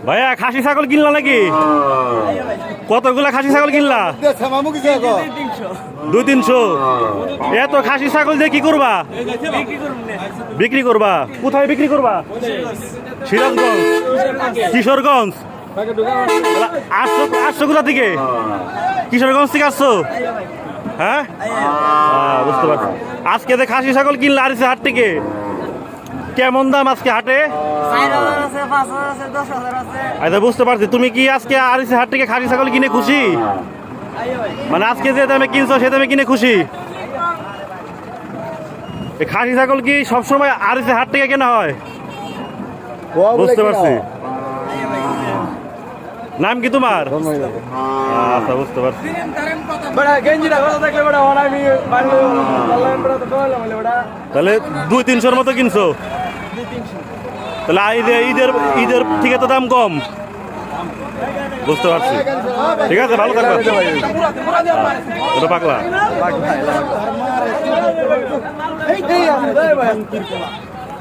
ভাইয়া খাসি ছাগল কিনলা নাকি? কতগুলা খাসি ছাগল কিনলা? 200-300। এত খাসি ছাগল দিয়ে কি করবা? বিক্রি করবা? কোথায় বিক্রি করবা? সিরাজগঞ্জ, কিশোরগঞ্জ। আসছো কোথা থেকে? কিশোরগঞ্জ থেকে আসছো? হ্যাঁ, বুঝতে পারছি। আজকে যে খাসি ছাগল কিনলা আরিসে হাট থেকে, কেমন দাম আজকে হাটে? আচ্ছা, বুঝতে পারছি। তুমি কি আজকে আরিসে হাট থেকে খাসি ছাগল কিনে খুশি? মানে আজকে যে দামে কিনছো সে দামে কিনে খুশি? এই খাসি ছাগল কি সবসময় আরিসে হাট থেকে কেনা হয়? বুঝতে পারছি। নাম কি তোমার? আচ্ছা, বুঝতে পারছি। তাহলে 200-300 মতো কিনছো? তাহলে ঈদের থেকে তো দাম কম। বুঝতে পারছি। ঠিক আছে, ভালো থাকবে। ওটা পাকলা।